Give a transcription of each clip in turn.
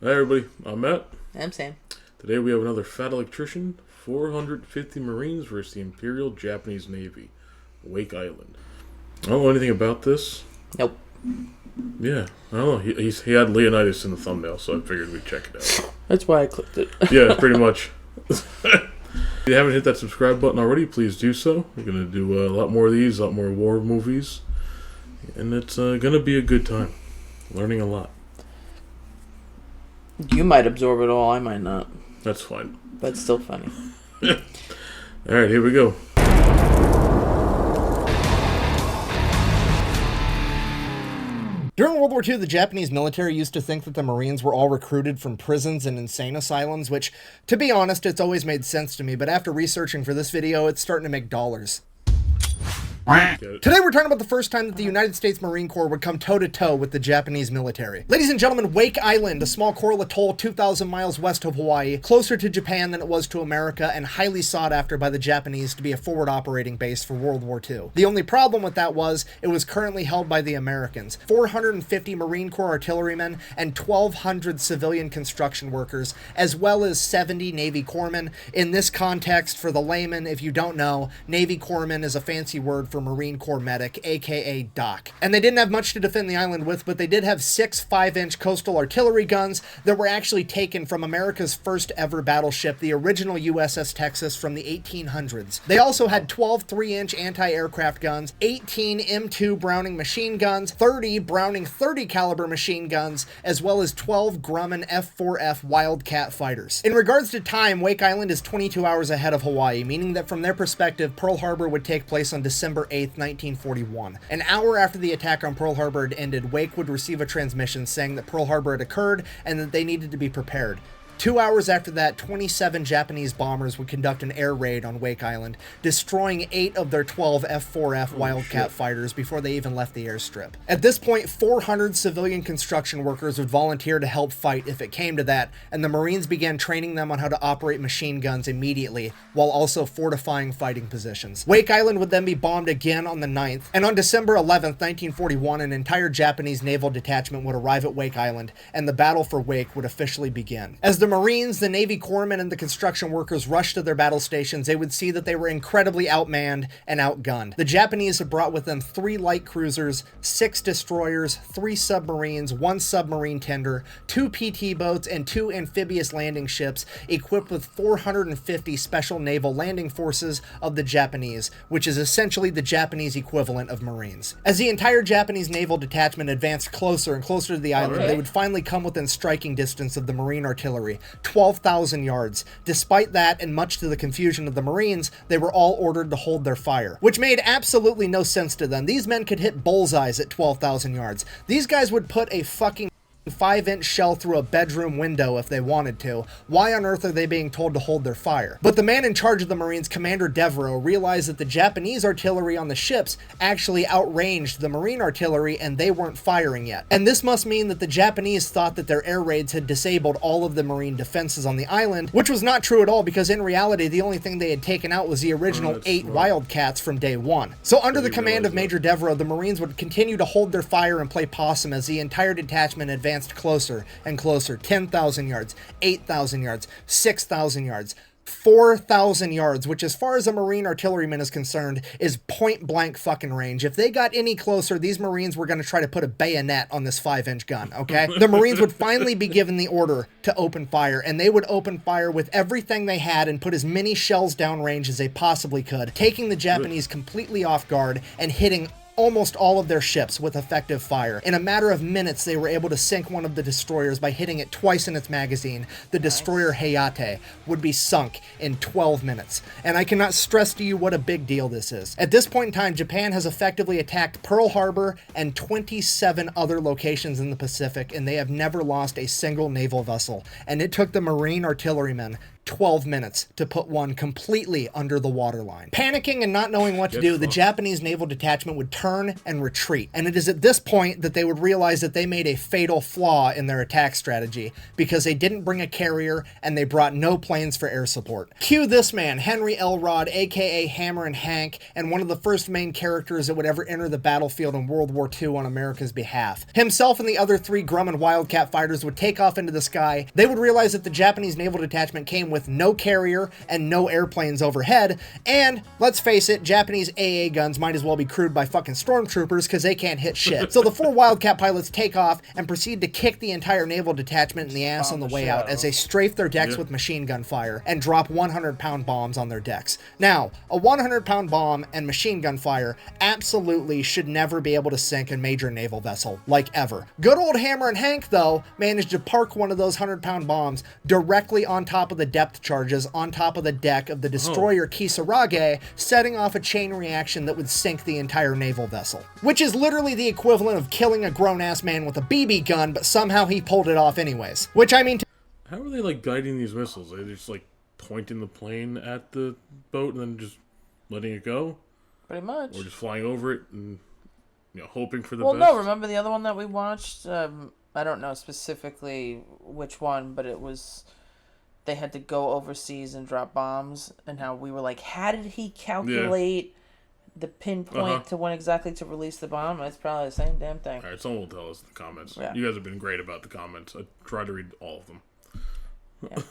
Hi everybody, I'm Matt. I'm Sam. Today we have another Fat Electrician, 450 Marines versus the Imperial Japanese Navy, Wake Island. I don't know anything about this. Nope. Yeah, I don't know. He had Leonidas in the thumbnail, so I figured we'd check it out. That's why I clicked it. Yeah, pretty much. If you haven't hit that subscribe button already, please do so. We're going to do a lot more of these, a lot more war movies, and it's going to be a good time. Learning a lot. You might absorb it all, I might not. That's fine. That's still funny. Alright, here we go. During World War II, the Japanese military used to think that the Marines were all recruited from prisons and insane asylums, which, to be honest, it's always made sense to me, but after researching for this video, it's starting to make dollars. Today we're talking about the first time that the United States Marine Corps would come toe-to-toe with the Japanese military. Ladies and gentlemen, Wake Island, a small coral atoll 2,000 miles west of Hawaii, closer to Japan than it was to America, and highly sought after by the Japanese to be a forward operating base for World War II. The only problem with that was, it was currently held by the Americans. 450 Marine Corps artillerymen and 1,200 civilian construction workers, as well as 70 Navy corpsmen. In this context, for the layman, if you don't know, Navy corpsman is a fancy word for Marine Corps medic, aka Doc. And they didn't have much to defend the island with, but they did have 6 5-inch coastal artillery guns that were actually taken from America's first ever battleship, the original USS Texas from the 1800s. They also had 12 3-inch anti-aircraft guns, 18 M2 Browning machine guns, 30 Browning 30 caliber machine guns, as well as 12 Grumman F4F Wildcat fighters. In regards to time, Wake Island is 22 hours ahead of Hawaii, meaning that from their perspective, Pearl Harbor would take place on December 8th, 1941. An hour after the attack on Pearl Harbor had ended, Wake would receive a transmission saying that Pearl Harbor had occurred and that they needed to be prepared. 2 hours after that, 27 Japanese bombers would conduct an air raid on Wake Island, destroying 8 of their 12 F4F Wildcat fighters before they even left the airstrip. At this point, 400 civilian construction workers would volunteer to help fight if it came to that, and the Marines began training them on how to operate machine guns immediately, while also fortifying fighting positions. Wake Island would then be bombed again on the 9th, and on December 11th, 1941, an entire Japanese naval detachment would arrive at Wake Island, and the battle for Wake would officially begin. As the Marines, the Navy corpsmen, and the construction workers rushed to their battle stations, they would see that they were incredibly outmanned and outgunned. The Japanese had brought with them 3 light cruisers, 6 destroyers, 3 submarines, 1 submarine tender, 2 PT boats, and 2 amphibious landing ships equipped with 450 special naval landing forces of the Japanese, which is essentially the Japanese equivalent of Marines. As the entire Japanese naval detachment advanced closer and closer to the island, they would finally come within striking distance of the Marine artillery, 12,000 yards. Despite that, and much to the confusion of the Marines, they were all ordered to hold their fire, which made absolutely no sense to them. These men could hit bullseyes at 12,000 yards. These guys would put a fucking 5-inch shell through a bedroom window if they wanted to. Why on earth are they being told to hold their fire? But the man in charge of the Marines, Commander Devereaux, realized that the Japanese artillery on the ships actually outranged the Marine artillery and they weren't firing yet. And this must mean that the Japanese thought that their air raids had disabled all of the Marine defenses on the island, which was not true at all, because in reality the only thing they had taken out was the original 8 Wildcats from day one. So under the command of Major Devereaux, the Marines would continue to hold their fire and play possum as the entire detachment advanced closer and closer. 10,000 yards, 8,000 yards, 6,000 yards, 4,000 yards, which as far as a Marine artilleryman is concerned is point blank fucking range. If they got any closer, these Marines were going to try to put a bayonet on this 5-inch gun, okay? The Marines would finally be given the order to open fire, and they would open fire with everything they had and put as many shells downrange as they possibly could, taking the Japanese completely off guard and hitting almost all of their ships with effective fire. In a matter of minutes, they were able to sink one of the destroyers by hitting it twice in its magazine. The destroyer Hayate would be sunk in 12 minutes. And I cannot stress to you what a big deal this is. At this point in time, Japan has effectively attacked Pearl Harbor and 27 other locations in the Pacific, and they have never lost a single naval vessel. And it took the Marine artillerymen 12 minutes to put one completely under the waterline. Panicking and not knowing what to do, the Japanese naval detachment would turn and retreat. And it is at this point that they would realize that they made a fatal flaw in their attack strategy because they didn't bring a carrier and they brought no planes for air support. Cue this man, Henry Elrod, aka Hammer and Hank, and one of the first main characters that would ever enter the battlefield in World War II on America's behalf. Himself and the other 3 Grumman Wildcat fighters would take off into the sky. They would realize that the Japanese naval detachment came with no carrier and no airplanes overhead, and let's face it, Japanese AA guns might as well be crewed by fucking stormtroopers because they can't hit shit. So the 4 Wildcat pilots take off and proceed to kick the entire naval detachment in the ass on the way out as they strafe their decks with machine gun fire and drop 100-pound bombs on their decks. Now, a 100-pound bomb and machine gun fire absolutely should never be able to sink a major naval vessel, like ever. Good old Hammer and Hank, though, managed to park one of those 100-pound bombs directly on top of the depth charges on top of the deck of the destroyer Kisarage, setting off a chain reaction that would sink the entire naval vessel. Which is literally the equivalent of killing a grown-ass man with a BB gun, but somehow he pulled it off anyways. Which, I mean... How are they, like, guiding these missiles? Are they just, like, pointing the plane at the boat and then just letting it go? Pretty much. Or just flying over it and, you know, hoping for the best? best? No, remember the other one that we watched? I don't know specifically which one, but it was... They had to go overseas and drop bombs, and how we were like, how did he calculate the pinpoint to when exactly to release the bomb? It's probably the same damn thing. All right, someone will tell us in the comments. Yeah. You guys have been great about the comments. I try to read all of them. Yeah.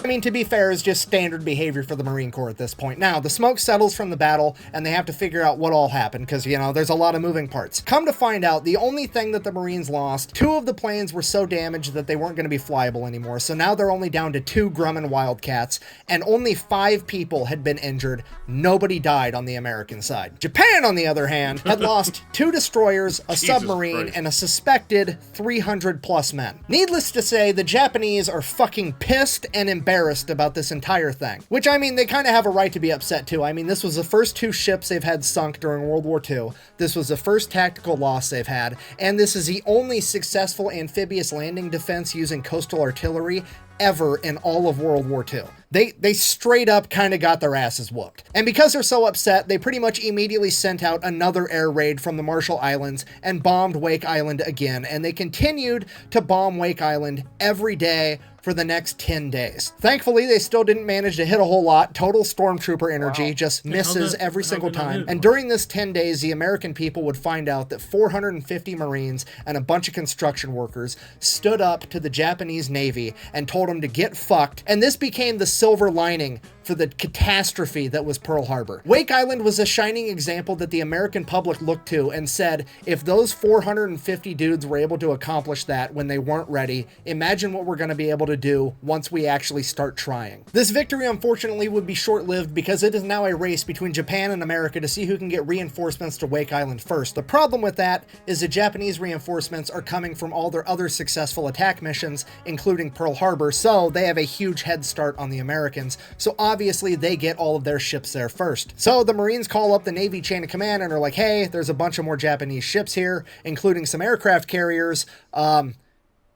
I mean, to be fair, is just standard behavior for the Marine Corps at this point. Now, the smoke settles from the battle, and they have to figure out what all happened, because, you know, there's a lot of moving parts. Come to find out, the only thing that the Marines lost, 2 of the planes were so damaged that they weren't going to be flyable anymore, so now they're only down to 2 Grumman Wildcats, and only 5 people had been injured. Nobody died on the American side. Japan, on the other hand, had lost 2 destroyers, a submarine, and a suspected 300-plus men. Needless to say, the Japanese are fucking pissed and embarrassed about this entire thing. Which, I mean, they kind of have a right to be upset too. I mean, this was the first 2 ships they've had sunk during World War II. This was the first tactical loss they've had, and this is the only successful amphibious landing defense using coastal artillery ever in all of World War II. They straight up kind of got their asses whooped. And because they're so upset, they pretty much immediately sent out another air raid from the Marshall Islands and bombed Wake Island again. And they continued to bomb Wake Island every day for the next 10 days. Thankfully, they still didn't manage to hit a whole lot. Total stormtrooper energy just misses every single time. And during this 10 days, the American people would find out that 450 Marines and a bunch of construction workers stood up to the Japanese Navy and told them to get fucked. And this became the silver lining for the catastrophe that was Pearl Harbor. Wake Island was a shining example that the American public looked to and said, if those 450 dudes were able to accomplish that when they weren't ready, imagine what we're going to be able to do once we actually start trying. This victory, unfortunately, would be short-lived because it is now a race between Japan and America to see who can get reinforcements to Wake Island first. The problem with that is the Japanese reinforcements are coming from all their other successful attack missions, including Pearl Harbor, so they have a huge head start on the Americans. So obviously they get all of their ships there first. So the Marines call up the Navy chain of command and are like, hey, there's a bunch of more Japanese ships here, including some aircraft carriers.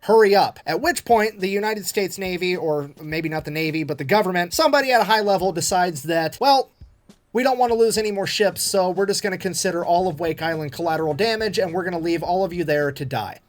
Hurry up. At which point, the United States Navy, or maybe not the Navy, but the government, somebody at a high level decides that, well, we don't want to lose any more ships, so we're just going to consider all of Wake Island collateral damage, and we're going to leave all of you there to die.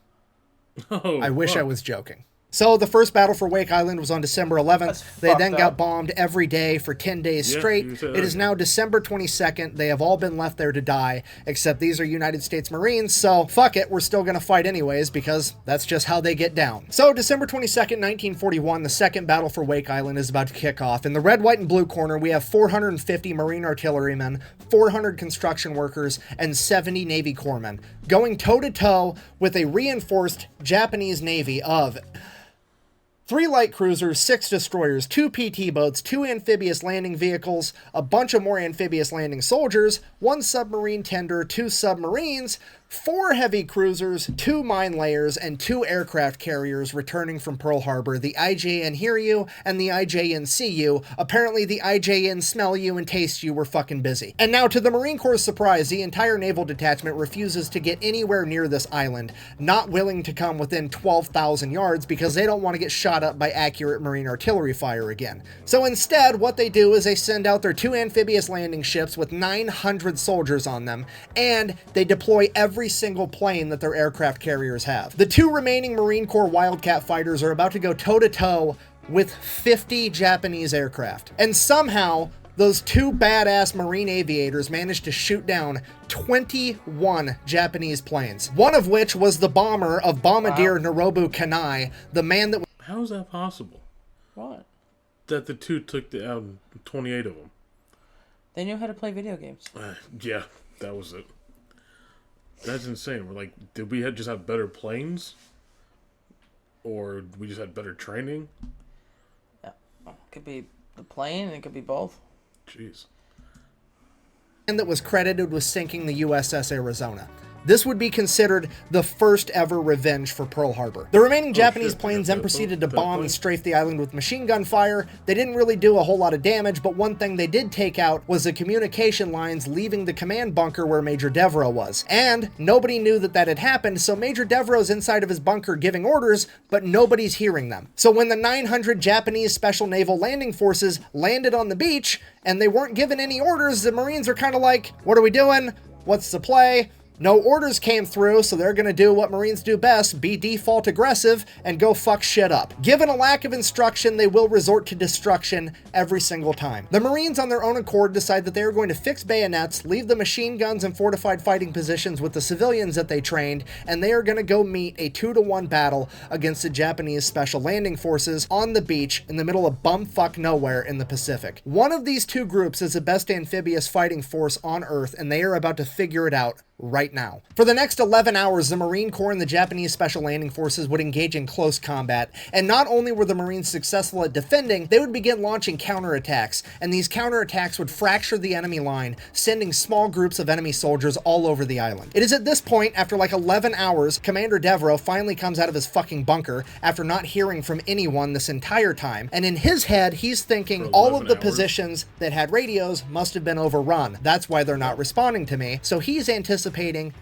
I wish I was joking. So the first battle for Wake Island was on December 11th. They then got bombed every day for 10 days straight. It is now December 22nd. They have all been left there to die, except these are United States Marines, so fuck it, we're still going to fight anyways, because that's just how they get down. So December 22nd, 1941, the second battle for Wake Island is about to kick off. In the red, white, and blue corner, we have 450 Marine artillerymen, 400 construction workers, and 70 Navy corpsmen, going toe-to-toe with a reinforced Japanese Navy of 3 light cruisers, 6 destroyers, 2 PT boats, 2 amphibious landing vehicles, a bunch of more amphibious landing soldiers, 1 submarine tender, 2 submarines, 4 heavy cruisers, 2 mine layers, and 2 aircraft carriers returning from Pearl Harbor, the IJN Hear You and the IJN See You. Apparently the IJN Smell You and Taste You were fucking busy. And now, to the Marine Corps' surprise, the entire naval detachment refuses to get anywhere near this island, not willing to come within 12,000 yards because they don't want to get shot up by accurate Marine artillery fire again. So instead, what they do is they send out their 2 amphibious landing ships with 900 soldiers on them, and they deploy every single plane that their aircraft carriers have. The 2 remaining Marine Corps Wildcat fighters are about to go toe-to-toe with 50 Japanese aircraft. And somehow, those 2 badass Marine aviators managed to shoot down 21 Japanese planes, one of which was the bomber of Bombardier Norobu Kanai, the man that... How is that possible? What? That the 2 took out 28 of them. They knew how to play video games. Yeah, that was it. That's insane. We're like, did we just have better planes? Or we just had better training? Yeah. Well, it could be the plane, it could be both. Jeez. And that was credited with sinking the USS Arizona. This would be considered the first ever revenge for Pearl Harbor. The remaining Japanese planes then proceeded to bomb and strafe the island with machine gun fire. They didn't really do a whole lot of damage, but one thing they did take out was the communication lines leaving the command bunker where Major Devereaux was. And nobody knew that that had happened, so Major Devereaux's inside of his bunker giving orders, but nobody's hearing them. So when the 900 Japanese Special Naval Landing Forces landed on the beach, and they weren't given any orders, the Marines are kind of like, what are we doing? What's the play? No orders came through, so they're gonna do what Marines do best, be default aggressive, and go fuck shit up. Given a lack of instruction, they will resort to destruction every single time. The Marines on their own accord decide that they are going to fix bayonets, leave the machine guns and fortified fighting positions with the civilians that they trained, and they are gonna go meet a 2-to-1 battle against the Japanese Special Landing Forces on the beach in the middle of bumfuck nowhere in the Pacific. One of these 2 groups is the best amphibious fighting force on Earth, and they are about to figure it out right now. For the next 11 hours, the Marine Corps and the Japanese Special Landing Forces would engage in close combat, and not only were the Marines successful at defending, they would begin launching counterattacks, and these counterattacks would fracture the enemy line, sending small groups of enemy soldiers all over the island. It is at this point, after like 11 hours, Commander Devereaux finally comes out of his fucking bunker after not hearing from anyone this entire time, and in his head, he's thinking all of the positions that had radios must have been overrun. That's why they're not responding to me, so he's anticipating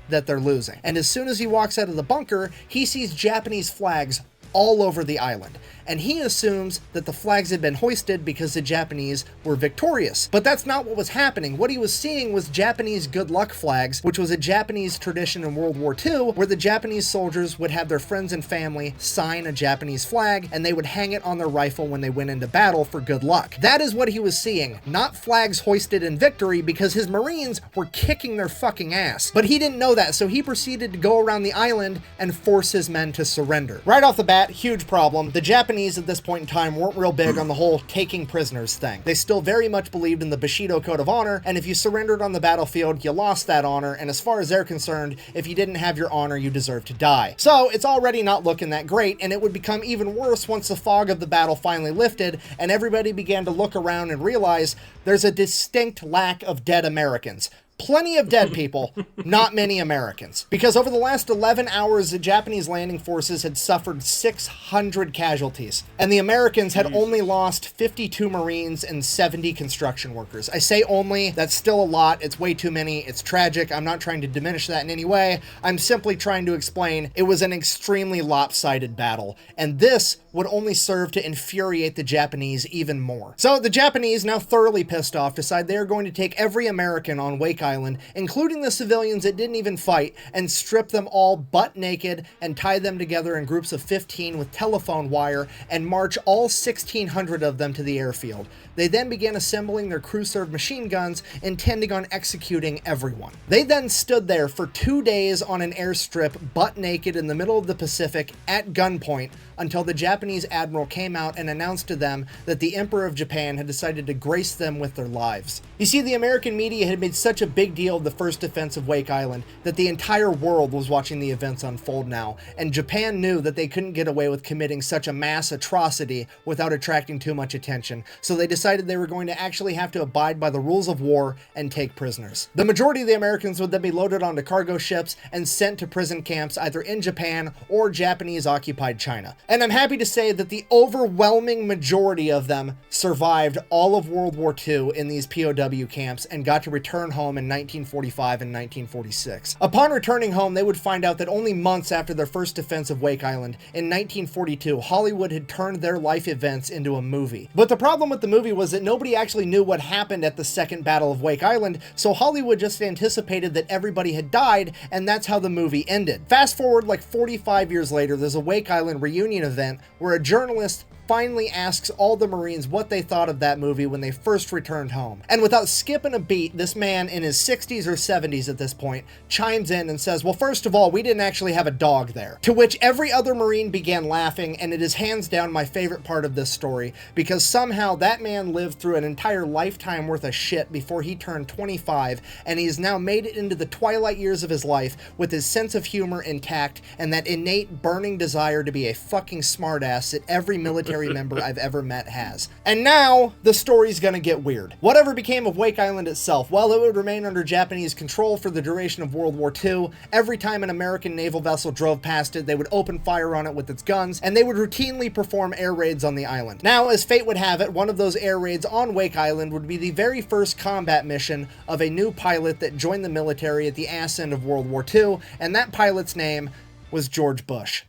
that they're losing. And as soon as he walks out of the bunker, he sees Japanese flags all over the island. And he assumes that the flags had been hoisted because the Japanese were victorious. But that's not what was happening. What he was seeing was Japanese good luck flags, which was a Japanese tradition in World War II, where the Japanese soldiers would have their friends and family sign a Japanese flag, and they would hang it on their rifle when they went into battle for good luck. That is what he was seeing, not flags hoisted in victory, because his Marines were kicking their fucking ass. But he didn't know that, so he proceeded to go around the island and force his men to surrender. Right off the bat, huge problem. The Japanese at this point in time weren't real big on the whole taking prisoners thing. They still very much believed in the Bushido Code of Honor, and if you surrendered on the battlefield, you lost that honor, and as far as they're concerned, if you didn't have your honor, you deserved to die. So it's already not looking that great, and it would become even worse once the fog of the battle finally lifted, and everybody began to look around and realize there's a distinct lack of dead Americans. Plenty of dead people, not many Americans. Because over the last 11 hours, the Japanese landing forces had suffered 600 casualties, and the Americans had only lost 52 Marines and 70 construction workers. I say only, that's still a lot, it's way too many, it's tragic, I'm not trying to diminish that in any way, I'm simply trying to explain it was an extremely lopsided battle, and this would only serve to infuriate the Japanese even more. So the Japanese, now thoroughly pissed off, decide they are going to take every American on Wake Island, including the civilians that didn't even fight, and strip them all butt naked and tie them together in groups of 15 with telephone wire and march all 1,600 of them to the airfield. They then began assembling their crew-served machine guns, intending on executing everyone. They then stood there for 2 days on an airstrip, butt naked in the middle of the Pacific, at gunpoint, until the Japanese admiral came out and announced to them that the Emperor of Japan had decided to grace them with their lives. You see, the American media had made such a big big deal of the first defense of Wake Island that the entire world was watching the events unfold now, and Japan knew that they couldn't get away with committing such a mass atrocity without attracting too much attention, so they decided they were going to actually have to abide by the rules of war and take prisoners. The majority of the Americans would then be loaded onto cargo ships and sent to prison camps either in Japan or Japanese-occupied China. And I'm happy to say that the overwhelming majority of them survived all of World War II in these POW camps and got to return home in 1945 and 1946. Upon returning home, they would find out that only months after their first defense of Wake Island, in 1942, Hollywood had turned their life events into a movie. But the problem with the movie was that nobody actually knew what happened at the Second Battle of Wake Island, so Hollywood just anticipated that everybody had died, and that's how the movie ended. Fast forward like 45 years later, there's a Wake Island reunion event where a journalist finally asks all the Marines what they thought of that movie when they first returned home. And without skipping a beat, this man in his 60s or 70s at this point chimes in and says, well, first of all, we didn't actually have a dog there. To which every other Marine began laughing, and it is hands down my favorite part of this story, because somehow that man lived through an entire lifetime worth of shit before he turned 25, and he has now made it into the twilight years of his life with his sense of humor intact and that innate burning desire to be a fucking smartass that every military member I've ever met has. And now, the story's gonna get weird. Whatever became of Wake Island itself, well, it would remain under Japanese control for the duration of World War II. Every time an American naval vessel drove past it, they would open fire on it with its guns, and they would routinely perform air raids on the island. Now, as fate would have it, one of those air raids on Wake Island would be the very first combat mission of a new pilot that joined the military at the ass end of World War II, and that pilot's name was George Bush.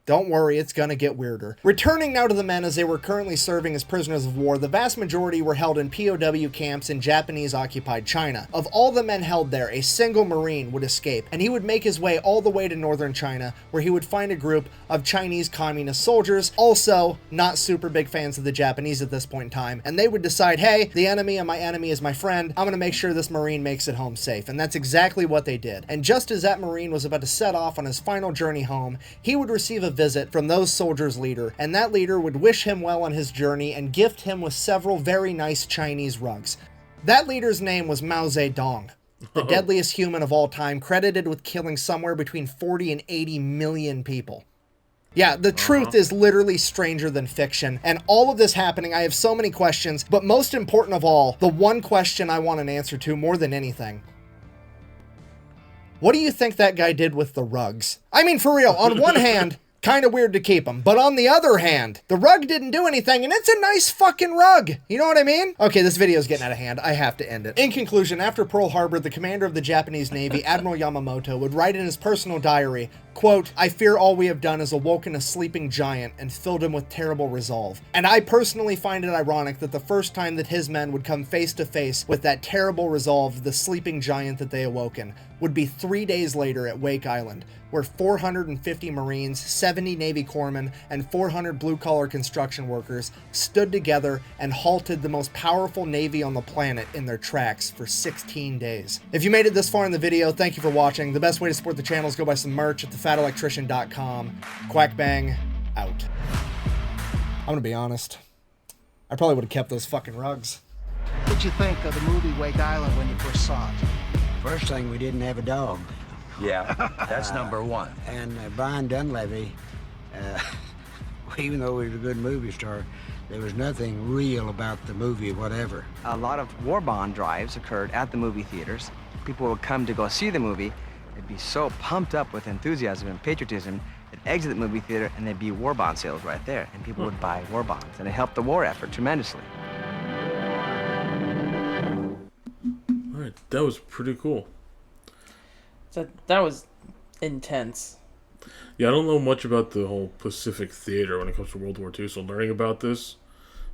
Don't worry, it's gonna get weirder. Returning now to the men as they were currently serving as prisoners of war, the vast majority were held in POW camps in Japanese-occupied China. Of all the men held there, a single Marine would escape, and he would make his way all the way to northern China, where he would find a group of Chinese communist soldiers, also not super big fans of the Japanese at this point in time, and they would decide, hey, the enemy of my enemy is my friend, I'm gonna make sure this Marine makes it home safe. And that's exactly what they did. And just as that Marine was about to set off on his final journey home, he would receive a visit from those soldiers' leader, and that leader would wish him well on his journey and gift him with several very nice Chinese rugs. That leader's name was Mao Zedong, the deadliest human of all time, credited with killing somewhere between 40 and 80 million people. Yeah, the truth is literally stranger than fiction, and all of this happening, I have so many questions, but most important of all, the one question I want an answer to more than anything: what do you think that guy did with the rugs? I mean, for real, on one hand, kind of weird to keep them, but on the other hand, the rug didn't do anything, and it's a nice fucking rug. You know what I mean? Okay, this video is getting out of hand. I have to end it. In conclusion, after Pearl Harbor, the commander of the Japanese Navy, Admiral Yamamoto, would write in his personal diary, quote, "I fear all we have done is awoken a sleeping giant and filled him with terrible resolve." And I personally find it ironic that the first time that his men would come face to face with that terrible resolve, the sleeping giant that they awoken, would be 3 days later at Wake Island, where 450 Marines, 70 Navy corpsmen, and 400 blue-collar construction workers stood together and halted the most powerful Navy on the planet in their tracks for 16 days. If you made it this far in the video, thank you for watching. The best way to support the channel is go buy some merch at thefatelectrician.com. Quack bang, out. I'm gonna be honest. I probably would have kept those fucking rugs. What did you think of the movie Wake Island when you first saw it? First thing, we didn't have a dog. Yeah, that's number one. And Brian Dunleavy, even though he was a good movie star, there was nothing real about the movie whatever. A lot of war bond drives occurred at the movie theaters. People would come to go see the movie. They'd be so pumped up with enthusiasm and patriotism, they'd exit the movie theater and there'd be war bond sales right there, and people would buy war bonds, and it helped the war effort tremendously. All right, that was pretty cool. So that was intense. Yeah, I don't know much about the whole Pacific Theater when it comes to World War II, so learning about this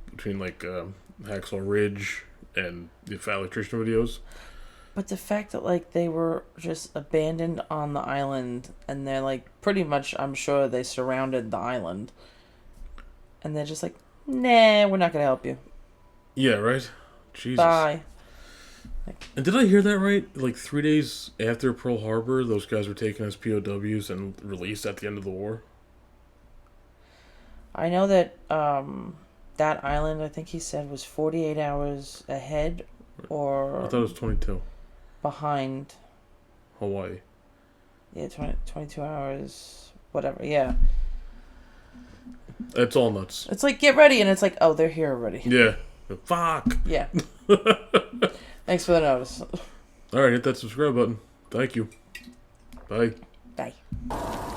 between like Hacksaw Ridge and the Fat Electrician videos. But the fact that like they were just abandoned on the island, and they're like pretty much, I'm sure they surrounded the island, and they're just like, nah, we're not gonna help you. Yeah, right? Jesus. Bye. And did I hear that right? Like 3 days after Pearl Harbor, those guys were taken as POWs and released at the end of the war? I know that that island, I think he said, was 48 hours ahead, or... I thought it was 22. behind. Hawaii. Yeah, 22 hours, whatever. Yeah. It's all nuts. It's like, get ready, and it's like, oh, they're here already. Yeah. Fuck. Yeah. Thanks for the notice. All right, hit that subscribe button. Thank you. Bye. Bye.